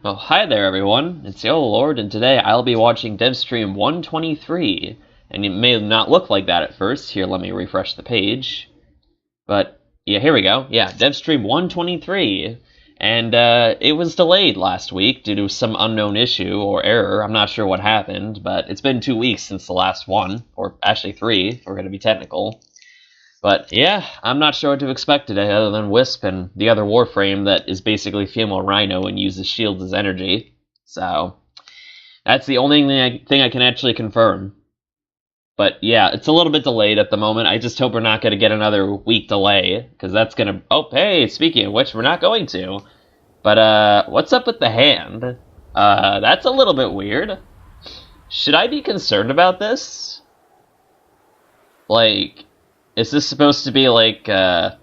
Well, hi there everyone, it's Yellowlord, and today I'll be watching Devstream 123. And it may not look like that at first. Here, let me refresh the page. But, yeah, here we go. Yeah, Devstream 123. And, it was delayed last week due to some unknown issue or error. I'm not sure what happened, but it's been 2 weeks since the last one. Or actually 3, if we're going to be technical. But, yeah, I'm not sure what to expect today other than Wisp and the other Warframe that is basically female Rhino and uses shields as energy. So, that's the only thing I can actually confirm. But, yeah, it's a little bit delayed at the moment. I just hope we're not going to get another week delay, because that's going to... Oh, hey, speaking of which, we're not going to. But, what's up with the hand? That's a little bit weird. Should I be concerned about this? Like... Is this supposed to be, like, the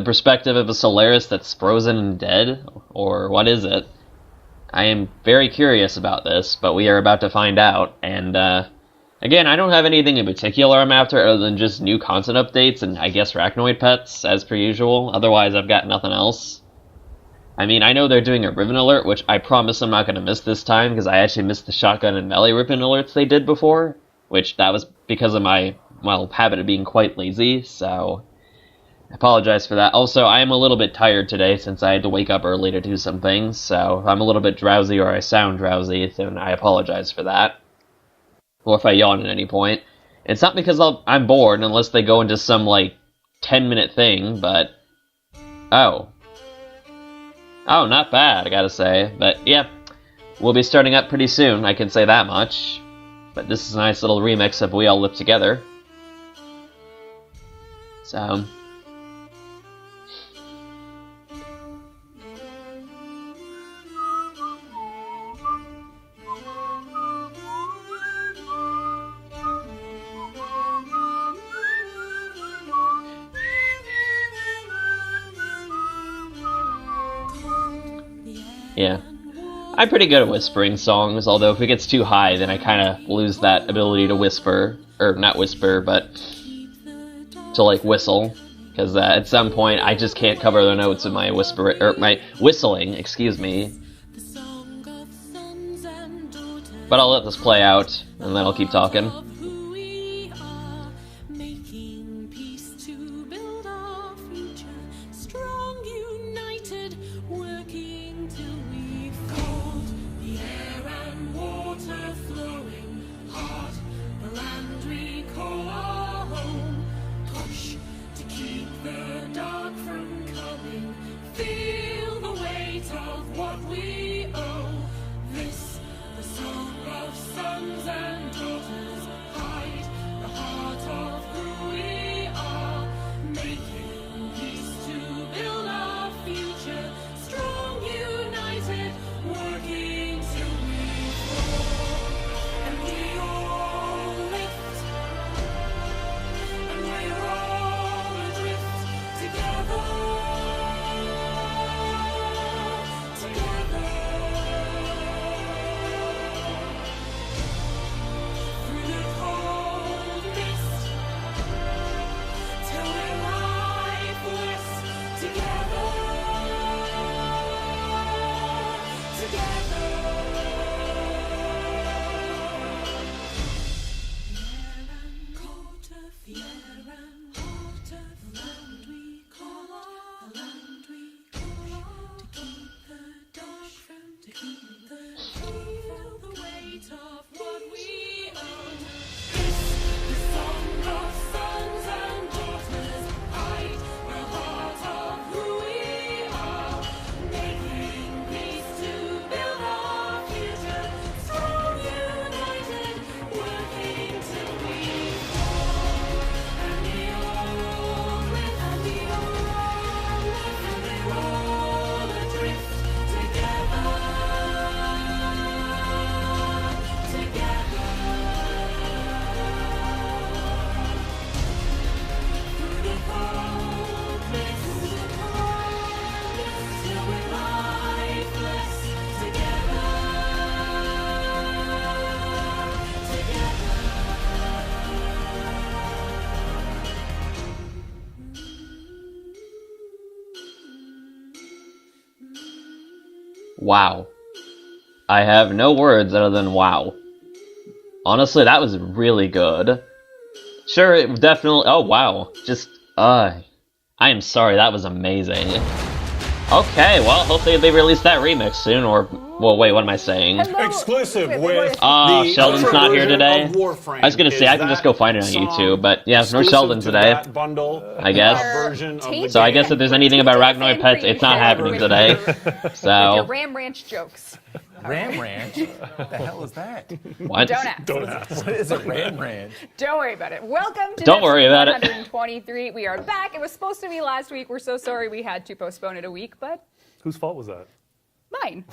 perspective of a Solaris that's frozen and dead? Or what is it? I am very curious about this, but we are about to find out. And, again, I don't have anything in particular I'm after other than just new content updates and, I guess, Arachnoid pets, as per usual. Otherwise, I've got nothing else. I mean, I know they're doing a Riven alert, which I promise I'm not going to miss this time, because I actually missed the shotgun and melee Riven alerts they did before. Which, that was because of my... well, habit of being quite lazy, so I apologize for that. Also, I am a little bit tired today since I had to wake up early to do some things, so if I'm a little bit drowsy or I sound drowsy, then I apologize for that. Or if I yawn at any point. It's not because I'm bored, unless they go into some, like, 10-minute thing, but... Oh. Oh, not bad, I gotta say. But, yeah, we'll be starting up pretty soon, I can say that much. But this is a nice little remix of We All Live Together. So... yeah. I'm pretty good at whispering songs, although if it gets too high, then I kind of lose that ability to whisper. Or, not whisper, but... to, like, whistle. Because at some point, I just can't cover the notes of my my whistling, excuse me. But I'll let this play out, and then I'll keep talking. Wow. I have no words other than wow. Honestly, that was really good. Sure, it definitely... Oh, wow. Just, I am sorry, that was amazing. Okay, well, hopefully they release that remix soon, or... Well, wait, what am I saying? Hello. Exclusive with Oh, Sheldon's not here today? Warframe. I was gonna say, I can just go find it on YouTube, but yeah, no Sheldon today. Bundle, I guess. So I guess if there's anything about Ragnoid Pets, it's not happening today. So... Your Ram Ranch jokes. Ram Ranch? What the hell is that? What? Don't ask. What is a Ram Ranch? Don't worry about it. Welcome to Don't worry about it. 123. We are back. It was supposed to be last week. We're so sorry we had to postpone it a week, but Whose fault was that? mine.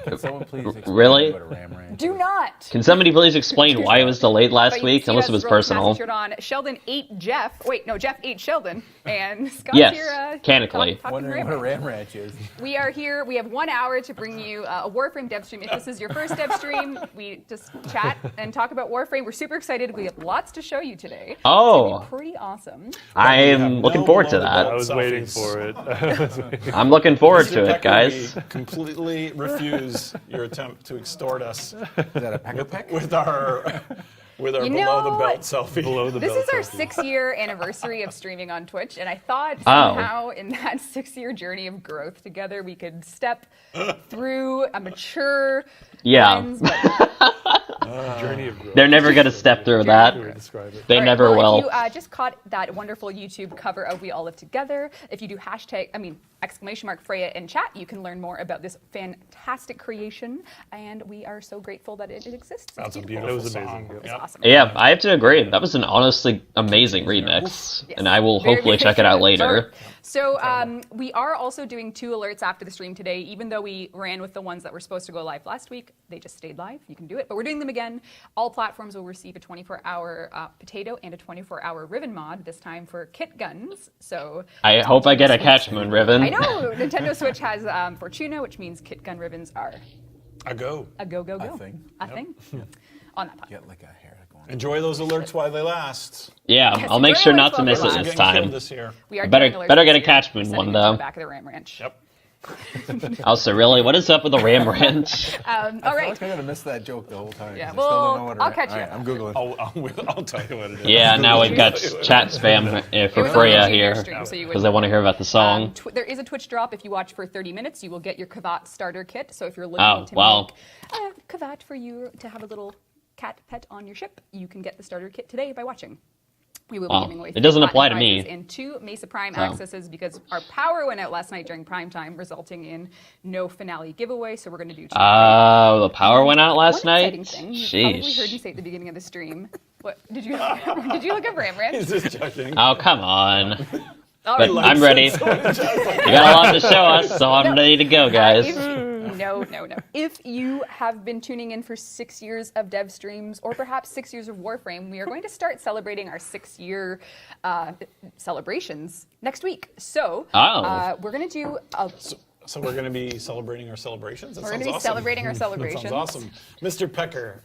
Can someone please explain Really? what a Ram Ranch Do is? not. Can somebody please explain why it was delayed last But you week, see unless us it was roll the personal? massive shirt on. Sheldon ate Jeff. Wait, no, Jeff ate Sheldon. And Scott's Yes, here. mechanically. talking Wondering Ram what a Ranch. Ram Ranch is. We are here. We have 1 hour to bring you a Warframe Devstream. If this is your first Devstream, we just chat and talk about Warframe. We're super excited. We have lots to show you today. Oh. It's gonna be pretty awesome. I am looking forward to I that. was waiting for it. I'm looking forward to Mr. it, Pecker, guys. we completely refuse your attempt to extort us Is that a pecker peck? with our You below the know, belt selfie. Below the This belt is our selfie. 6-year anniversary of streaming on Twitch, and I thought Oh. somehow in that 6-year journey of growth together, we could step through a mature Yeah. lens. But Journey of growth. They're never going to step through Way to that. describe it. They all right, never well, will. If you just caught that wonderful YouTube cover of We All Live Together, if you do exclamation mark Freya in chat, you can learn more about this fantastic creation, and we are so grateful that it exists. It's That's a beautiful. beautiful It was amazing, song. yeah. It's Yep. awesome. Yeah, I have to agree. That was an honestly amazing remix, Yes. and I will Very, hopefully very check it out good. later. All right. So we are also doing 2 alerts after the stream today. Even though we ran with the ones that were supposed to go live last week, they just stayed live. You can do it, but we're doing them again. All platforms will receive a 24-hour potato and a 24-hour ribbon mod, this time for kit guns. So I hope I get a Catch Moon ribbon. I know Nintendo Switch has Fortuna, which means kit gun ribbons are A go. a go. A thing. A thing on that pod. Get like a hair going. Enjoy those alerts while they last. Yeah, Yes, I'll make enjoy sure it not to while miss they it last. We're this getting killed time. this year. We are Better- doing alerts better get a this year. Catch Moon We're one, sending it to though. the back of the Ram Ranch. Yep. Also, really, what is up with the Ram Ranch? All I feel right. like I'm gonna miss that joke the whole time. Yeah, 'cause I well, still don't know what a I'll Ram- catch you All right, up. I'm googling. I'll tell you what it is. Yeah, now we've got chat spam for It was Freya on the here, stream, so you because they want to hear about the song. There is a Twitch drop. If you watch for 30 minutes, you will get your Kavat starter kit. So if you're looking Oh, to wow. make a Kavat for you to have a little cat pet on your ship, you can get the starter kit today by watching. We will be Wow. giving away It doesn't 3 apply to platinum me. prizes and 2 Mesa Prime So. accesses because our power went out last night during prime time, resulting in no finale giveaway. So we're going to do 2. Oh, the power went out last One night? exciting thing, you probably heard me Sheesh. say at the beginning of the stream. What did you did you look at Ram Ranch? He's just checking. Oh, come on. All But right. I'm ready. Just You got a lot to show us, so I'm ready to go, guys. No. If you have been tuning in for 6 years of dev streams, or perhaps 6 years of Warframe, we are going to start celebrating our 6-year celebrations next week. So we're going to do So we're going to be celebrating our celebrations? That we're sounds going to be awesome. celebrating our That celebrations. sounds awesome. Mr. Pecker,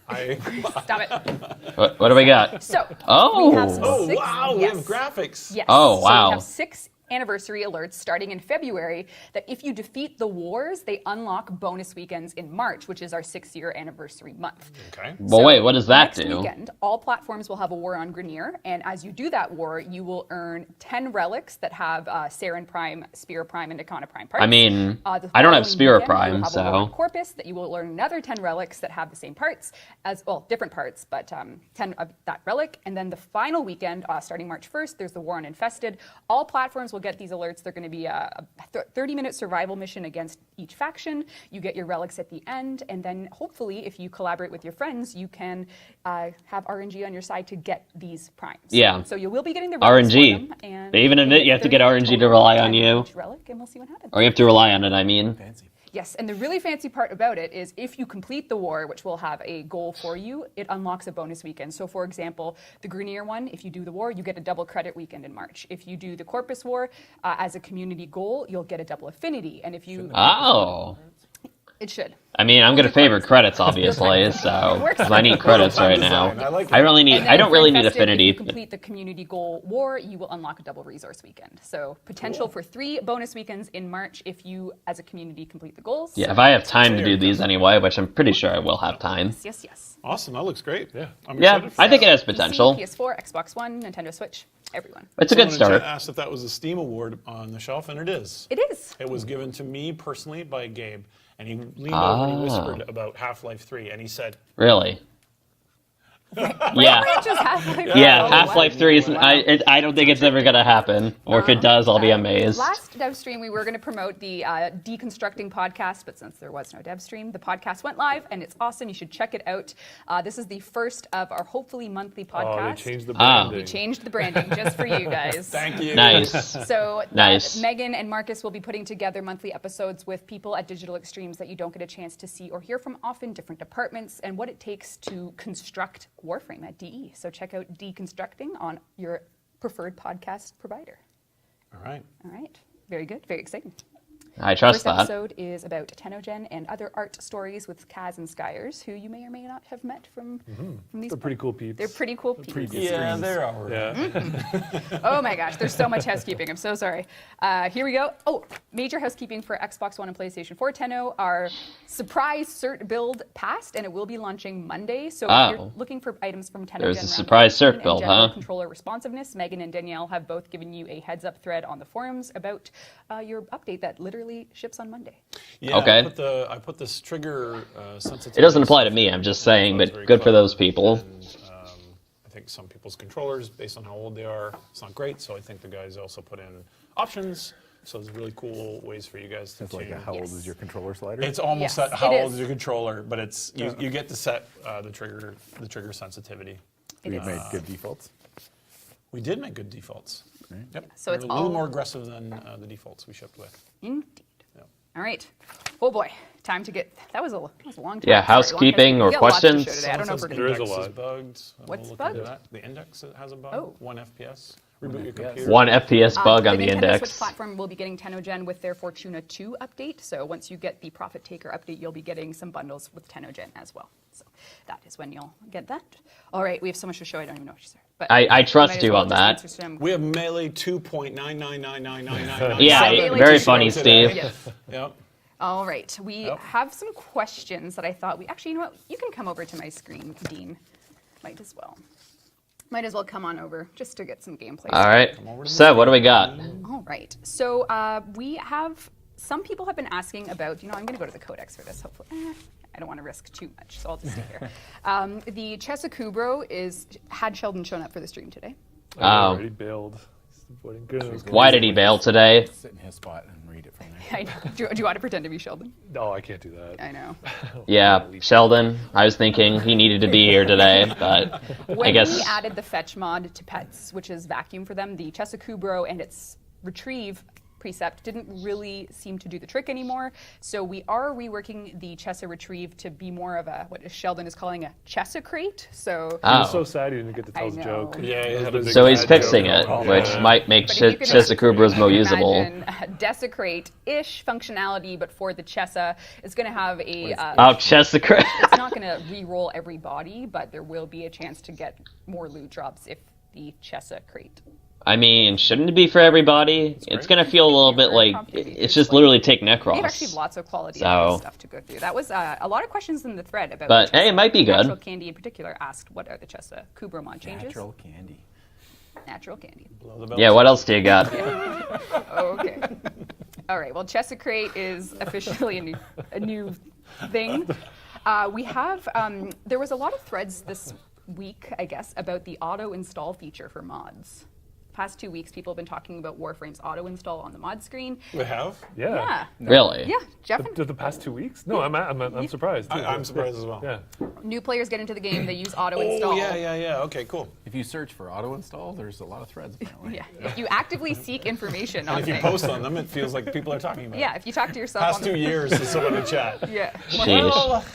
Stop it. What do we got? So Oh. we have some Oh, 6 wow, we yes. have graphics. Yes. Oh, So wow. we have 6 anniversary alerts starting in February that if you defeat the wars, they unlock bonus weekends in March, which is our 6-year anniversary month. Okay. Well, wait, what does that next do? Weekend, all platforms will have a war on Grenier, and as you do that war, you will earn 10 relics that have Saren Prime, Spear Prime, and Nikana Prime parts. I mean, The I don't have following Spear weekend, Prime, you'll have a war on so... Corpus that you will learn another 10 relics that have the same parts as different parts, but 10 of that relic. And then the final weekend, starting March 1st, there's the war on Infested. All platforms will get these alerts. They're going to be a 30-minute survival mission against each faction. You get your relics at the end, and then hopefully, if you collaborate with your friends, you can have RNG on your side to get these primes. Yeah. So you will be getting the relics for RNG. them, and They even admit you have to get 30 RNG to rely on total you. each relic, and we'll see what happens. Or you have to rely on it, I mean. Fancy. Yes, and the really fancy part about it is if you complete the war, which will have a goal for you, it unlocks a bonus weekend. So for example, the Grenier one, if you do the war, you get a double credit weekend in March. If you do the Corpus War as a community goal, you'll get a double affinity. And if you... Oh. It should. I mean, I'm gonna favor credits, obviously, so Works. 'cause I need credits right now. I like I it. really need. And then I don't for really need Infested, affinity. If you complete the community goal war, you will unlock a double resource weekend. So potential for 3 bonus weekends in March if you, as a community, complete the goals. Yeah, if I have time to do these anyway, which I'm pretty sure I will have time. Yes, yes. Awesome. That looks great. Yeah. I'm Yeah, excited for I think it that. has potential. PC, PS4, Xbox One, Nintendo Switch, everyone. It's a good Someone in start. chat asked if that was a Steam award on the shelf, and it is. It is. It was given to me personally by Gabe, and he leaned over and he Ah. whispered about Half-Life 3, and he said, Really? Yeah. Just Half-Life. Yeah, Oh, Half-Life wow. 3 is. Wow. I don't think it's ever gonna happen. Or if it does, I'll be amazed. Last Devstream, we were going to promote the Deconstructing podcast, but since there was no Devstream, the podcast went live, and it's awesome. You should check it out. This is the first of our hopefully monthly Oh, they podcast. changed the Ah. branding. We changed the branding just for you guys. "Thank you." Nice. So Nice. Megan and Marcus will be putting together monthly episodes with people at Digital Extremes that you don't get a chance to see or hear from often, different departments, and what it takes to construct Warframe at DE. So check out Deconstructing on your preferred podcast provider. All right. All right. Very good. Very exciting. I trust First that. episode is about Tenogen and other art stories with Kaz and Skyers, who you may or may not have met from these. They're pretty cool peeps. They're pretty cool people. pretty Yeah, Streams. they're our. Yeah. Oh my gosh, there's so much housekeeping. I'm so sorry. Here we go. Oh, major housekeeping for Xbox One and PlayStation 4 Tenno. Our surprise cert build passed, and it will be launching Monday. So if you're Oh. looking for items from Tenno, There's Gen a around surprise 18 cert and build, general huh? Controller responsiveness. Megan and Danielle have both given you a heads up thread on the forums about your update that literally ships on Monday. Yeah, Okay. I put this trigger sensitivity. It doesn't apply to me. I'm just saying, It's but very good for clever. those people. And, I think some people's controllers, based on how old they are, it's not great. So I think the guys also put in options. So there's really cool ways for you guys to It's like tune. how old Yes. is your controller slider? It's almost Yes, set how it old is. is your controller, but it's you get to set the trigger sensitivity. It We've is. made good defaults. We did make good defaults. Yep. So it's We're a little all- more aggressive than the defaults we shipped with. Indeed. Yep. All right. Oh boy, time to get. That was a long time. Yeah, Sorry, long housekeeping or We got lots to show questions? today. I don't know if we're There going is to. a Index lot. bugged. What's We'll look into bugged? that. The index has a bug. Oh. 1 FPS. Reboot your computer. 1 FPS bug on the Nintendo index. Switch platform will be getting Tenogen with their Fortuna 2 update. So once you get the Profit Taker update, you'll be getting some bundles with Tenogen as well. So that is when you'll get that. All right, we have so much to show. I don't even know what you said. But I trust might as you well on just that. answer some- We have Melee 2.9999999. Yeah, Melee very to funny, show Steve. today. Yes. Yep. All right, we Yep. have some questions that I thought we actually. You know what? You can come over to my screen, Dean. Might as well. Might as well come on over just to get some gameplay. All right. over to So, what do we got? All right. So we have some people have been asking about. I'm going to go to the codex for this. Hopefully, I don't want to risk too much, so I'll just stay here. The Chesakubro had Sheldon shown up for the stream today. I Oh. already bailed. He's avoiding goons. Why did he bail today? Sit in his spot and read it from there. I know. Do you want to pretend to be Sheldon? No, I can't do that. I know. Yeah, Sheldon. I was thinking he needed to be here today, but When I guess. we added the fetch mod to pets, which is vacuum for them, the Chesakubro and its retrieve precept didn't really seem to do the trick anymore. So we are reworking the Chesa retrieve to be more of a what Sheldon is calling a Chesacrate. So I was Oh. so sad he didn't get to tell I his know. joke. Yeah, he had a big So he's bad fixing joke. it, Oh, which yeah. might make But if you can Chesakubras more usable. imagine Desecrate-ish functionality, but for the Chesa, it's going to have a. Oh, Chesakubra. It's not going to re-roll every body, but there will be a chance to get more loot drops if the Chesa crate. I mean, shouldn't it be for everybody? It's gonna feel a little bit like it's just literally take We have actually Necros. lots of quality So- stuff to go through. That was a lot of questions in the thread about. But, the hey, it might be good. Natural Candy in particular asked, "What are the Chesa Kubra mod changes?" Natural candy. Natural Candy. Blow the belt. Yeah, what else do you got? Okay. All right. Well, Chesa Crate is officially a new thing. We have. There was a lot of threads this week, I guess, about the auto install feature for mods. Past 2 weeks, people have been talking about Warframe's auto install on the mod screen. We have? Yeah. Really? Yeah. Jeff. The past 2 weeks? No, I'm surprised. too. I'm surprised as well. Yeah. New players get into the game. They use auto install. Oh, yeah. Okay, cool. If you search for auto install, there's a lot of threads apparently. Yeah. If you actively seek information on If you things. post on them, it feels like people are talking about it. Yeah. If you talk to yourself Past on 2 the years to someone in chat. Yeah. Sheesh. Well,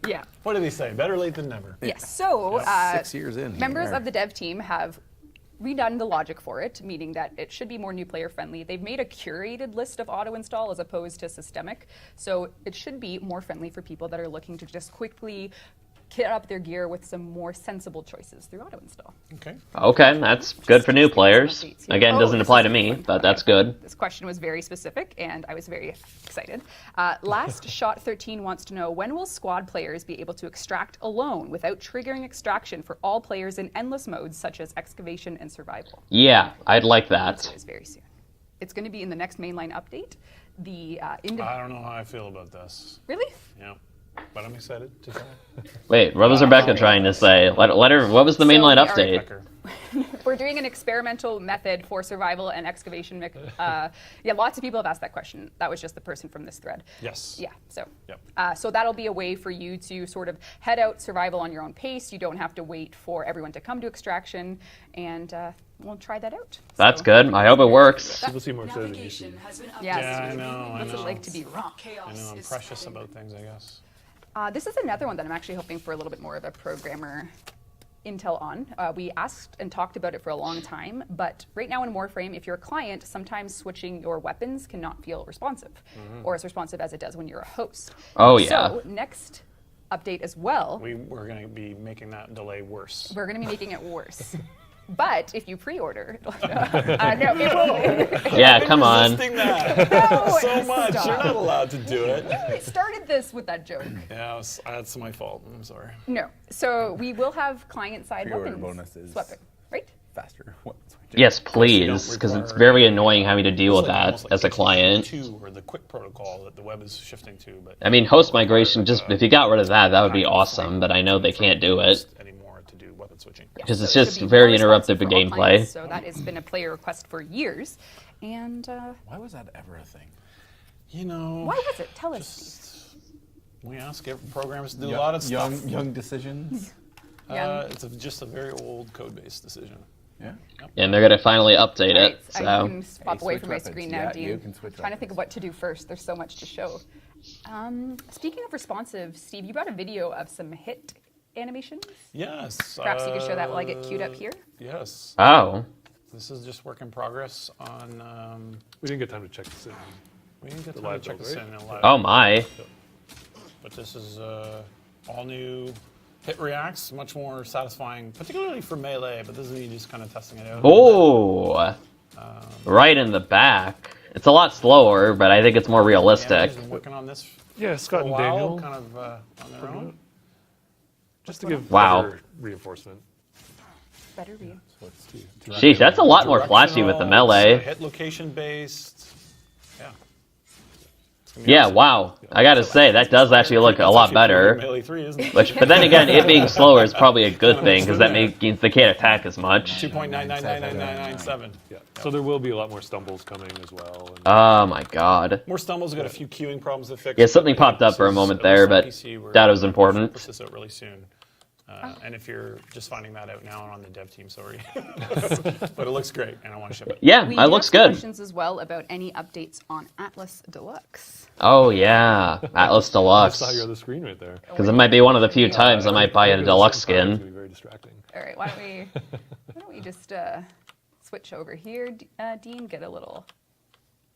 Yeah. what do they say? Better late than never. Yes. So, 6 years in. members here. of the dev team have redone the logic for it, meaning that it should be more new player friendly. They've made a curated list of auto install as opposed to systemic, so it should be more friendly for people that are looking to just quickly kit up their gear with some more sensible choices through auto install. Okay. Okay, that's good for new players. Again, doesn't apply to me, but that's good. This question was very specific, and I was very excited. Last Shot 13 wants to know, when will squad players be able to extract alone without triggering extraction for all players in endless modes such as excavation and survival? Yeah, I'd like that. So it's very soon. It's going to be in the next mainline update. I don't know how I feel about this. Really? Yeah. But I'm excited to try. Wait, what was Rebecca trying to say? Let her. What was the mainline we are- update? Becker. We're doing an experimental method for survival and excavation. Yeah, lots of people have asked that question. That was just the person from this thread. Yes. Yeah, so. Yep. So that'll be a way for you to sort of head out survival on your own pace. You don't have to wait for everyone to come to extraction, and we'll try that out. That's So- good. I hope it works. People seem more excited than you Navigation seem. has been Yes. Yeah, I know. What's it like to be wrong? I Chaos know. I'm is precious spreading. about things, I guess. This is another one that I'm actually hoping for a little bit more of a programmer intel on. We asked and talked about it for a long time, but right now in Warframe, if you're a client, sometimes switching your weapons cannot feel responsive, or as responsive as it does when you're a host. Oh, yeah. So next update as well, We're going to be making that delay worse. we're going to be making it worse. But if you pre-order, no, it will. Yeah, come on. Resisting that No, so much. stop. You're not allowed to do it. I started this with that joke. Yeah, that's my fault. I'm sorry. No, so we will have client-side Pre-order weapons bonuses. swapping, right? Faster. Yes, please, because it's very annoying having to deal with that as a client. HTTP2 or the quick protocol that the web is shifting to, but I mean, host migration, just if you got rid of that, that would be awesome, but I know they can't do it. anymore to do weapon switching. Because it's So it just should be very more responsive interruptive to for all gameplay. clients, so that has been a player request for years. And Why was that ever a thing? You know, why was it? Tell us, Steve. we ask programs to do a lot of stuff. Young decisions. It's just a very old code-based decision. Yeah. And they're going to finally update Right, it, I so... can swap Hey, away switch from my weapons. screen Yeah, now, Dean. you can switch Trying to think of weapons. what to do first. There's so much to show. Speaking of responsive, Steve, you brought a video of some hit animations. Yes. Perhaps you could show that while I get queued up here. Yes. Oh. This is just work in progress on. We didn't get time to check this in. We didn't get The time to live check build, this right? in live. Oh my. But this is all new hit reacts, much more satisfying, particularly for melee. But this is me just kind of testing it out. Oh. Right in the back. It's a lot slower, but I think it's more Yeah, realistic. I've been working on this Yeah, for Scott a and while, Daniel. kind of on their own. Just to give Wow. better reinforcement. Better read. Sheesh, that's a lot more flashy with the melee. Hit location based. Yeah. It's gonna be Yeah, awesome. wow. I gotta say, that does actually look a That's lot actually pretty better. Melee 3, isn't it? But then again, it being slower is probably a good thing, because that means they can't attack as much. 2.999997. Yeah. So there will be a lot more stumbles coming as well. And Oh my god. More stumbles. We've got a few queuing problems to fix. Yeah, something popped up for a moment there, but that was important. Push this out really soon. And if you're just finding that out now on the dev team, sorry. But it looks great, and I want to ship it. Yeah, We that do looks have some good. questions as well about any updates on Atlas Deluxe. Oh yeah, Atlas I saw Deluxe. your other screen right there. Because it might be one of the few times I might buy a Look at deluxe the same time, it's skin. gonna be very distracting. All right, why don't we just switch over here, Dean? Get a little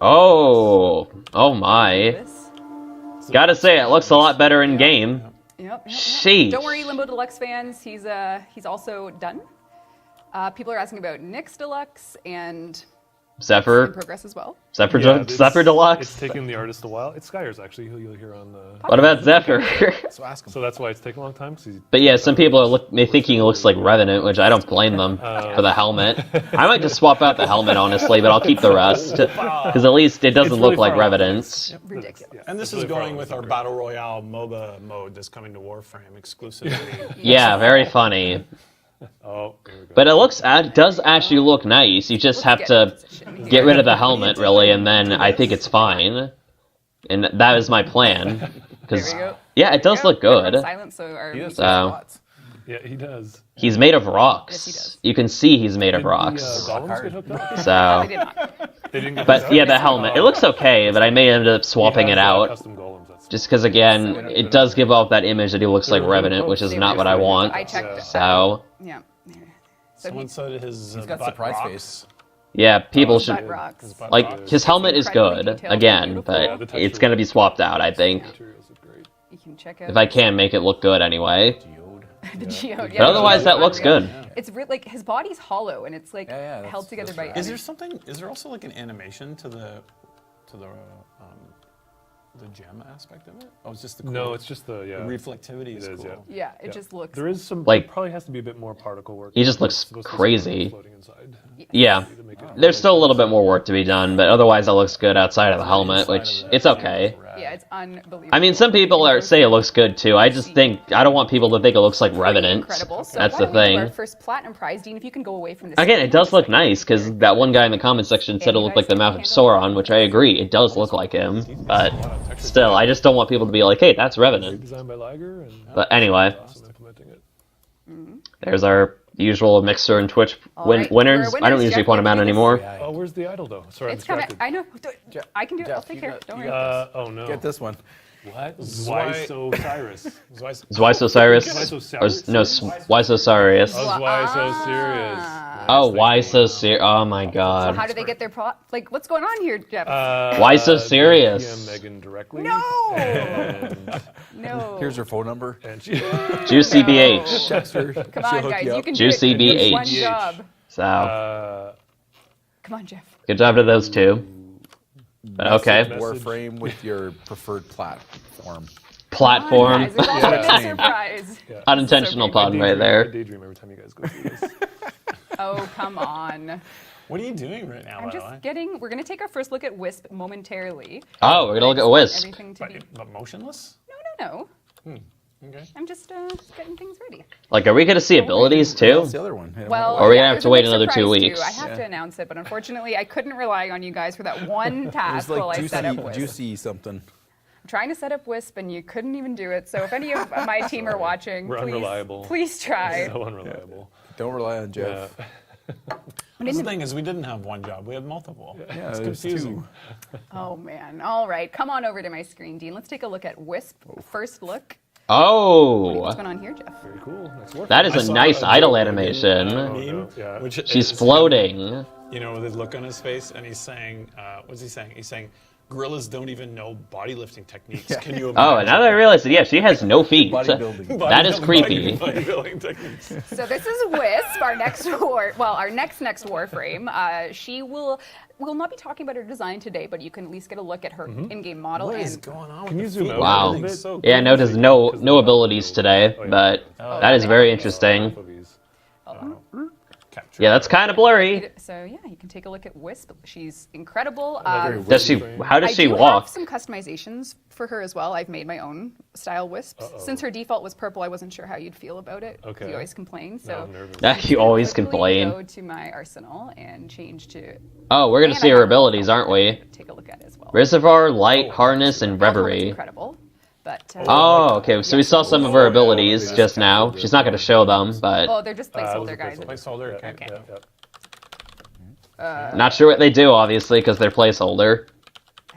Oh, oh my. this. Gotta say, it looks a lot better in game. Yep. Sheesh. Don't worry, Limbo Deluxe fans. He's also done. People are asking about Nyx Deluxe and in Zephyr, progress as well. Zephyr, Yeah, Zephyr It's Deluxe. taking the artist a while. It's Skyers actually, who you'll hear on the. What about Zephyr? So ask him. So that's why it's taking a long time. 'Cause he's But yeah, some people are thinking he looks like Revenant, which I don't blame them for the helmet. I might just swap out the helmet, honestly, but I'll keep the rest. Because at least it doesn't It's look really like far off. Revenant. Ridiculous. Yeah, And this it's is really far going off. with our Battle Royale MOBA mode that's coming to Warframe exclusively. Yeah, very funny. Oh, here we go. But it does actually look nice. You just have to get rid of the helmet, really, and then I think it's fine. And that is my plan. There Because we go. yeah, it does look Everyone's good. silent, so our He does So- lots. Yeah, he does. He's made of Yes, he rocks. does. You can see he's made of Did rocks. The, golems get hooked up? they So, did not. They didn't get but hooked yeah, up? the helmet. It looks okay, but I may end up swapping He it has, out. Custom golems. That's Just because, again, it does give off that image that he looks like Revenant, which is not what I want. I checked. So, Yeah. So Someone said his He's got butt surprise rocks. face. Yeah, people butt should rocks. His butt like rocks. his helmet is incredibly good detailed and again, beautiful. but Yeah, the texture it's gonna be swapped out. I think Materials look great. You can check out if I can make it look good anyway. Geode. the geode. But otherwise, that looks good. It's like his body's hollow and it's like Yeah, yeah, held together that's by. rad. Is there something? Is there also like an animation to the gem aspect of it? Oh, it's just the cool, No, it's just the the reflectivity is It is, cool. Yeah, it just looks. There is some. Like- There probably has to be a bit more particle work. He just looks It's supposed to be crazy. floating inside. Yeah, To make it there's still a little bit more work to be done, but otherwise, it looks good outside of the helmet, Inside which of the it's okay. rad. Yeah, it's unbelievable. I mean, some people say it looks good too. I just think I don't want people to think it looks like Pretty Revenant. Incredible. So That's why the don't we do thing. Our first platinum prize, Dean. If you can go away from this. Again, screen, it does just look like- nice because that one guy in the comment section said it looked like the mouth of Sauron, which I agree. It does look like him, but still, I just don't want people to be like, "Hey, that's Revenant." designed by Liger, and But anyway, awesome implementing it. there's our usual Mixer and Twitch All right, winners. we're I don't winners, usually Jeff. point them out Maybe this- anymore. Oh, where's the idol though? Sorry, It's I'm kind of. distracted. I know. I can do it. I'll Jeff, take you care. got- Don't you worry. Oh no. Get this one. What? Zwi- Why so Cyrus? Why so Cyrus? Why so Or, serious? no, why so Cyrus? Oh, why so serious? Oh, why so serious? Oh my So god. how do they get their plot? Like, what's going on here, Jeff? Why so They serious? PM Megan directly. No! And, no. Here's her phone number. and she. Juicy BH. Text her. Come She'll on, hook guys. you You up. can Juicy do it. There's one BH. job. So, Come on, Jeff. good job to those two. But okay. Warframe with your preferred platform. Platform. Come on, guys. There's also Yeah. a big surprise. Unintentional So pun right I there. daydream every time you guys go through this. Oh, come on. What are you doing right now? I'm by the just way? getting. We're gonna take our first look at Wisp momentarily. Oh, we're gonna look at Wisp. Everything to be. But motionless? No. Okay. I'm just getting things ready. Like, are we gonna see abilities too? That's the other one. Well, Or are we gonna yeah, have there's to a wait big another 2 surprise, weeks? too. I have to announce it, but unfortunately, I couldn't rely on you guys for that one There's task while like I set up juicy, Wisp. juicy something. I'm trying to set up Wisp, and you couldn't even do it. So if any of my team are watching, We're unreliable. please try. So unreliable. Don't rely on Jeff. Yeah. That's the thing is we didn't have one job. We had multiple. Yeah, it's there's confusing. two. Oh man! All right, come on over to my screen, Dean. Let's take a look at Wisp. First look. Oh, What's going on here, Jeff? Very cool. Nice work. that is I a saw nice a idol joke animation. Meme, yeah. which She's is- floating. You know, with the look on his face, and he's saying, what's he saying? He's saying, gorillas don't even know body lifting techniques. Can you imagine? Oh, and now that I realize that, yeah, she has no feet. Bodybuilding. That is creepy. Bodybuilding techniques. So this is Wisp, our next our next Warframe. She will. We'll not be talking about her design today, but you can at least get a look at her in-game model. What and is going on Can with you the zoom feet? out Wow. a little bit? So Yeah, no, there's no Because no the- abilities today, Oh, yeah. but that is very interesting. capture. Yeah, that's kind of blurry. So yeah, you can take a look at Wisp. She's incredible. Another Does she? How does I she do walk? have some customizations for her as well. I've made my own style wisps. Since her default was purple, I wasn't sure how you'd feel about it. Okay. You always complain. No, So I'm nervous. Yeah, you always quickly complain. Go to my arsenal and change to. Oh, we're gonna and see I her have abilities, aren't we? Take a look at it as well. Reservoir, Light, Harness, and That one was Reverie. incredible. But Oh, okay. So we saw some of her abilities just now. She's not gonna show them, but oh, they're just those placeholder are guys. Placeholder. Yeah, Okay. yeah, yeah. not sure what they do, obviously, because they're placeholder.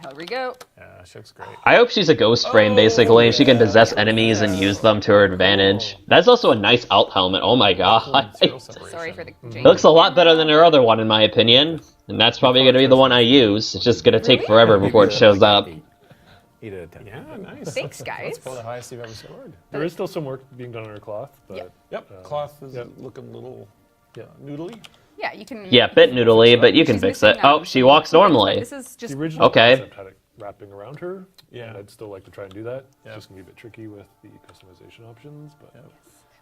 Here we go. Yeah, she looks great. I hope she's a ghost frame, basically, and she can possess enemies and use them to her advantage. That's also a nice alt helmet. Oh my god. Material Sorry separation. for the. It looks a lot better than her other one, in my opinion. And that's probably going to be the one I use. It's just going to take forever before it shows up. 8 out of 10. Yeah, nice. Thanks, guys. That's probably the highest you've ever scored. There is still some work being done on her cloth, but Yep. Yep. Cloth is Yep. looking a little Yeah. noodly. Yeah, you can. Yeah, bit noodly, but you can She's fix missing it. Oh, she walks normally. This is just. the original Okay. concept had it wrapping around her. Yeah. And I'd still like to try and do that. Yeah. It's just gonna be a bit tricky with the customization options, but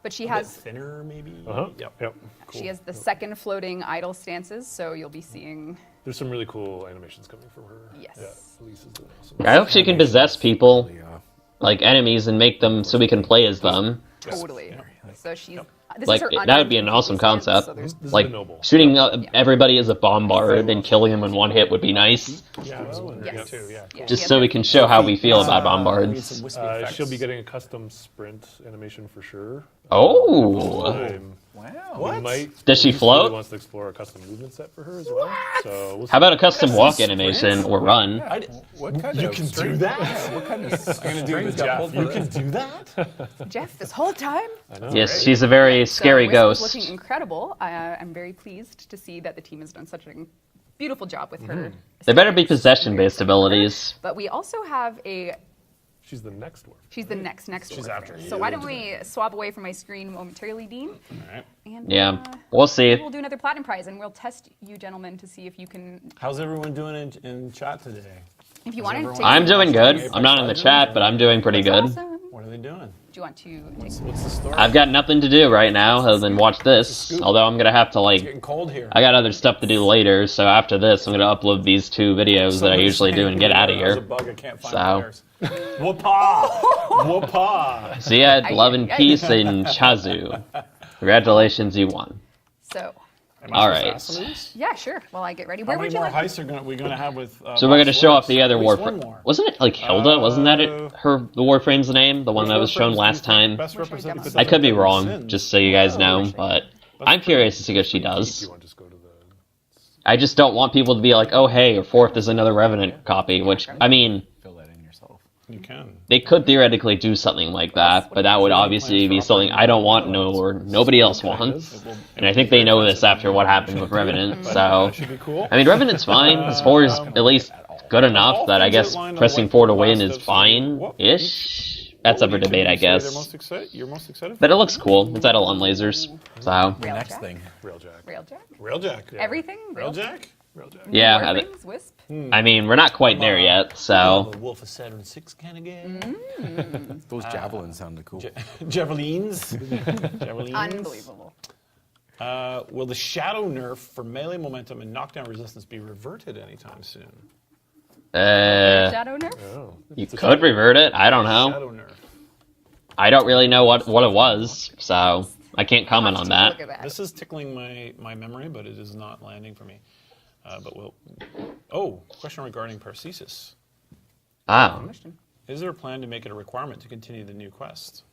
But she A bit has. thinner, maybe. uh-huh. Yep. Yep. Cool. She has the second floating idle stances, so you'll be seeing. There's some really cool animations coming from her. Yes. Yeah. Elise is doing awesome. I hope she can possess people, Yeah. like enemies, and make them so we can play as them. Totally. So she's. This Like, is her that would be an unarmed awesome stance, concept. so there's- This is Like, the noble. shooting everybody as a bombard and killing them in one hit would be nice. Yeah, I was wondering Yes. too. Yeah. Yeah, Just she so has we her- can show how we feel about Need bombards. some wispy She'll effects. be getting a custom sprint animation for sure. Oh! I'm Wow. What? We might. Does she Lucy float? really wants to explore a custom movement set for her as well. So we'll see. How about a custom Custom walk sprint? animation or run? I d- What kind You of can do string- that? Yeah, what kind of I'm gonna do strings the got Jeff. pulled for You this? can do that? Jeff, this whole time. I know. Yes, right? she's a very scary Wisp is ghost. looking incredible. I'm very pleased to see that the team has done such a beautiful job with her. They better be aesthetics. possession-based I'm very excited for her. abilities. But we also have a. She's the next one. She's the next She's warfare. after you. So why don't we swap away from my screen momentarily, Dean? All right. And, Yeah, we'll see. We'll do another platinum prize, and we'll test you gentlemen to see if you can. How's everyone doing in chat today? If you want to everyone- take. I'm some doing questions. good. I'm not in the chat, but I'm doing pretty good. Awesome. What are they doing? Do you want to take? What's the story? I've got nothing to do right now other than watch this. Although I'm gonna have to It's getting like, cold here. I got other stuff to do later. So after this, I'm gonna upload these 2 videos that I usually do and get out of There's a here. bug, I can't find So. players. Whoopah! Whoopah! See ya, love and Ay, ay, peace in Chazu. Congratulations, you won. So, Am I All supposed to right. ask some of these? yeah, sure. Well, I get ready. How Where many would you more like? heists are we going to have with? So we're gonna show off Warframes? the other At least warframe. one more. Wasn't it like Hilda? Wasn't that it? The warframe's name, the one that was shown last time. Best Which representative one? I could be of wrong, sins. just so you guys know, Oh, but I'm curious to see what she does. You want to just go to the. I just don't want people to be like, oh hey, or fourth is another Revenant copy, which, I mean, Fill that in yourself. You can. they could theoretically do something like that, but that would obviously be something I don't want, no, or nobody else wants. And I think they know this after what happened with Revenant, so... That should be cool. I mean, Revenant's fine, his 4 is at least good enough that I guess pressing 4 to win is fine-ish. That's up for debate, I guess. You're most excited. But it looks cool, it's Edelon lasers, so... The next Railjack? thing. Railjack. Railjack? Railjack. Everything? Railjack. Railjack. Yeah, Warframes? Wisp? I mean, we're not quite there yet, so... The Wolf of Saturn 6 kind of game. Those javelins sounded cool. Javelins. Javelins. Unbelievable. Will the shadow nerf for melee momentum and knockdown resistance be reverted anytime soon? Shadow nerf? Oh. You could revert it, I don't know. Shadow nerf. I don't really know what it was, so I can't comment on Look that. at that. This is tickling my memory, but it is not landing for me. But we'll. Oh, question regarding Parcesis. Ah, Question. Is there a plan to make it a requirement to continue the new quest?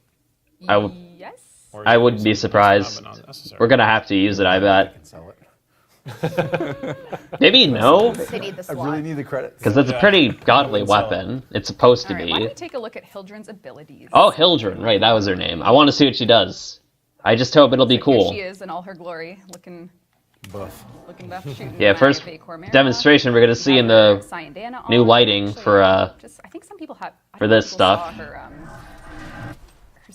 I w- Yes. Or I is it wouldn't be something surprised. that's not necessary? We're gonna have to use it, I bet. Sell it. Maybe no, They need the I slot. really need the credit. because it's a pretty godly weapon. It's supposed to All right, why don't we be. take a look at Hildren's abilities? Oh, Hildren, right, that was her name. I want to see what she does. I just hope it'll be Here cool. she is in all her glory, looking Buff. buff, shooting. Yeah, my first Vapor Mara. demonstration we're gonna see in the Cyandana new on. lighting Actually, for, I think some people have. I for don't know if this people saw stuff. Her,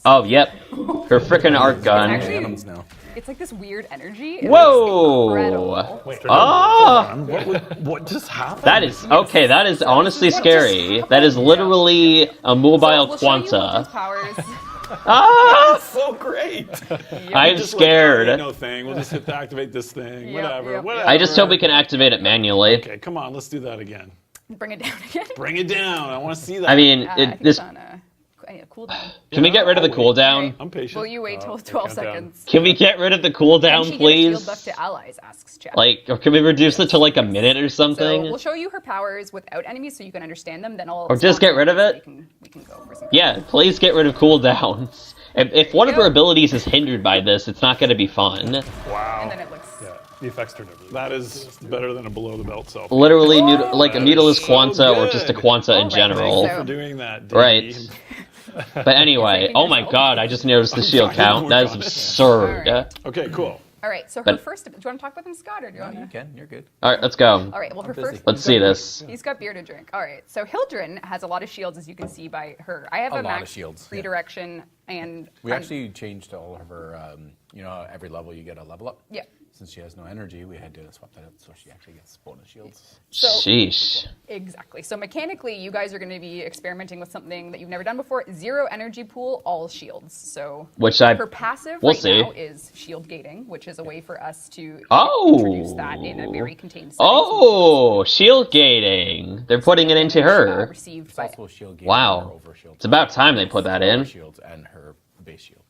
Oh, yep, her frickin' arc gun. Actually- Phantoms now. it's like this weird energy. It Whoa! looks incredible. Wait, Ah! what just happened? That is okay. That is honestly scary. That is literally a mobile We'll show you Hildren's Quanta. powers. Ah! so great. I'm Just scared. Like, no thing. We'll just hit to activate this thing. Yep, Whatever. yep, Whatever. I just hope we can activate it manually. Okay, come on. Let's do that again. Bring it down again. Bring it down. I want to see that. I mean, I think this. it's on a cooldown. Can we get rid of the cooldown? I'm patient. Will you wait till Okay, 12 countdown. seconds? Can we get rid of the Can cooldown, she get a shield please? buff to allies? Asks Chad. Like, or can we reduce it to like a minute or So something? we'll show you her powers without enemies so you can understand them. Then I'll. Or just get rid of it? We can go for some. Yeah, please get rid of cooldowns. If one of her Yep. abilities is hindered by this, it's not going to be fun. Wow. And then it looks. Yeah, the effects turn over. That is better than a below the belt self. Literally, like a That mutiless is so Quanta or just a good. Quanta in Alright, general. so- For doing that. Right. Dee. But anyway, oh my god, I just noticed the shield count. That is absurd. Alright. Okay, cool. All right. So her But- first. Do you want to talk with him, Scott, or do you No, want you to? can. You're good. Alright, let's go. All right. Well, her busy. first. Let's see this. He's got beer to drink. All right. So Hildren has a lot of shields, as you can see by her. I have A a, lot of max shields, yeah. redirection and. We actually changed all of her, every level you get a level up. Yeah. Since she has no energy, we had to swap that out so she actually gets bonus shields. So Sheesh. exactly. So mechanically, you guys are going to be experimenting with something that you've never done before: 0 energy pool, all shields. So Which I. her passive we'll right see. now is shield gating, which is a way for us to Oh. introduce that in a very contained setting. Oh, shield gating. They're putting it into her. Received It's by. also a shield gain Wow. and her over shield. It's about time they put that in. Shields and her base shield,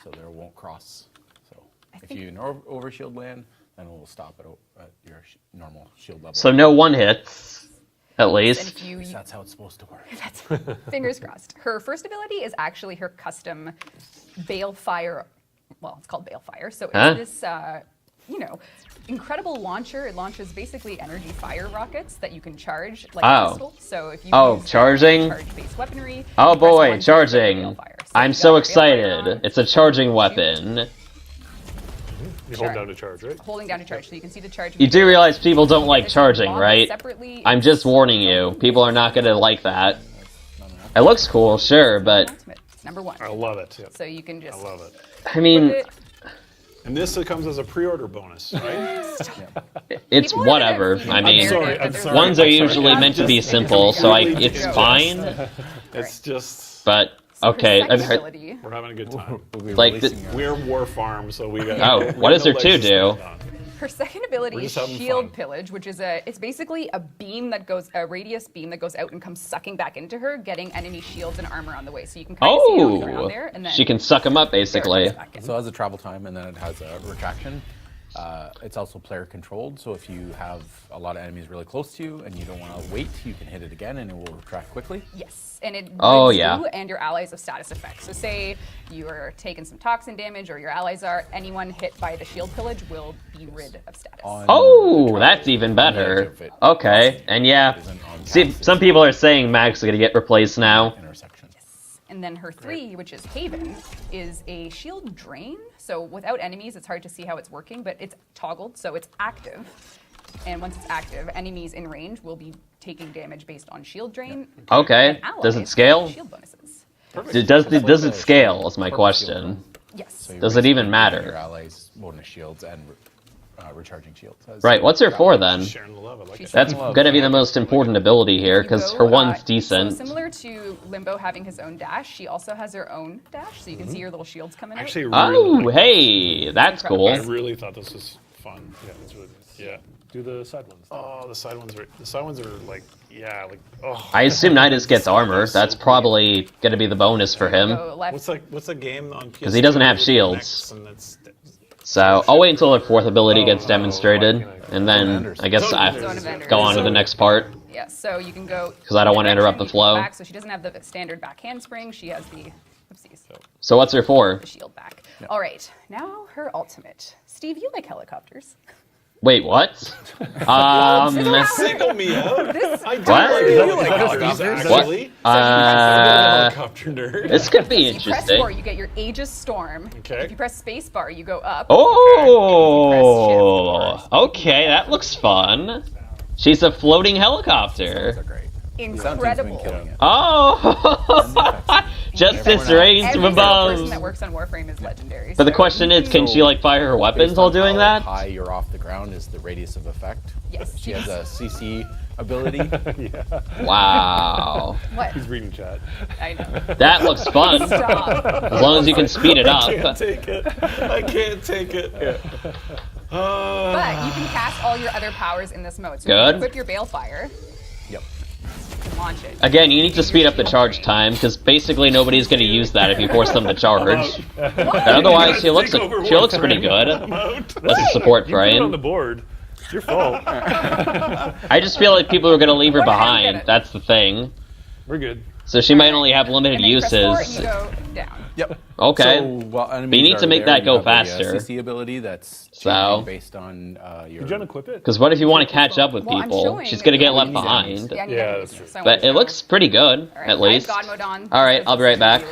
so there won't cross. So if think- you over shield land, then it will stop at your normal shield level. So no one hits, at And least. if you that's how it's supposed to work. That's, fingers crossed. Her first ability is actually her custom Balefire well, it's called Balefire. So Huh? it's this, incredible launcher. It launches basically energy fire rockets that you can charge like a pistol. So if you use charging? charge-based weaponry, Oh you press boy, one to charging. Balefire. So I'm you so got your Balefire excited. on, It's a charging weapon. You Sure. hold down to charge, right? holding down to charge, so you can see the charge. You do realize people don't like This charging, lock right? separately. I'm just warning you. People are not gonna like that. It looks cool, sure, but Ultimate. It's number 1. I love it. Yeah. So you can just I love it. I mean, flip it. And this comes as a pre-order bonus, right? it's People are whatever. gonna I feed mean, the sorry, narrative I'm that sorry. there's ones are a- usually meant to be simple, so it's fine. It's just But So okay, her I've second heard. ability, we're having a good time. We'll be Like releasing We're War Farm, so we got. Oh, what does her two do? Her second ability We're is just having Shield fun. Pillage, which is it's basically a radius beam that goes out and comes sucking back into her, getting enemy shields and armor on the way. So you can kind of see it on the ground there, and then she can suck them up there it basically. comes back in. So it has a travel time, and then it has a retraction. It's also player controlled, so if you have a lot of enemies really close to you and you don't want to wait, you can hit it again and it will retract quickly. Yes, and it Oh, rids yeah. you and your allies of status effects. So say you are taking some toxin damage, or your allies are, anyone hit by the shield pillage will be rid of status. On Oh, the that's even edge better. of it. Okay, and yeah, Isn't on see, passive. some people are saying Mag's gonna get replaced now. Intersection. And then her 3, which is Haven, is a shield drain. So without enemies, it's hard to see how it's working, but it's toggled, so it's active. And once it's active, enemies in range will be taking damage based on shield drain. Okay, And does allies it scale? get Shield bonuses. Does it scale? Is my question. Yes. So you're Does it even basically matter? giving Your allies bonus shields and recharging shields. Right, what's her 4 then? Sharing the love. I like She's it. That's gonna be the most important ability here, You because go, her one's So decent. similar to Limbo having his own dash, she also has her own dash, so you can see your little shields coming out. Actually, Oh, really, hey, that's cool. I really thought this was fun. Yeah, that's really nice. Yeah. Do the side ones. Oh, the side ones are like, yeah, like, oh. I assume Nidus gets armor. That's probably gonna be the bonus for him. Go left. What's a game on PS? 'Cause he doesn't have with shields. mechs and it's- So I'll wait until her 4th ability gets demonstrated, and then I guess I Zone of Enders. go on to the next part. Yeah, so you can go. 'Cause I don't wanna interrupt the direction, you can go flow. Back, so she doesn't have the standard back handspring. She has the, oopsies, So what's her 4? the shield back. All right, now her ultimate. Steve, you like helicopters. Wait, what? Single me out. This, I do What? like Is that what helicopters, helicopters? actually. What? I'm a helicopter nerd. This could be you press 4, interesting. you get your Aegis Storm. Okay. If you press spacebar, you go up. Oh, okay, that looks fun. She's a floating Those helicopter. are great. Sound team's been Incredible. killing it. Oh, justice reigns from Every single person above. that works on Warframe is legendary. But the so question you is, can she like fire her weapons Based while on doing how that? high you're off the ground is the radius of effect. Yes. She has a CC ability. Wow, What? He's reading chat. I know. that looks fun. Stop. As long as you can speed it I can't up. take it. I can't take it. But you can cast all your other powers in this mode. So Good. you can equip your Balefire, Yep. you can launch it. Again, you need to speed up the charge time because basically nobody's going to use that if you force them to charge. But otherwise, she looks pretty good. That's a support You put it on frame. the board. It's your fault. I just feel like people are going to leave her Go ahead and behind. get it. That's the thing. We're good. So she might only have limited And then you press 4 and uses. you go down. Yep. Okay. So, while enemies But you need to are make there, that you go have faster. A CC ability that's So- changing based on your. Did you unequip it? Because what if you want to catch up with Well, I'm people? showing She's going to get that left you behind. need Yeah, enemies, that's true. so I But wanna it show- looks pretty good, All right, at least. I have God mode on. All right, I'll be right back.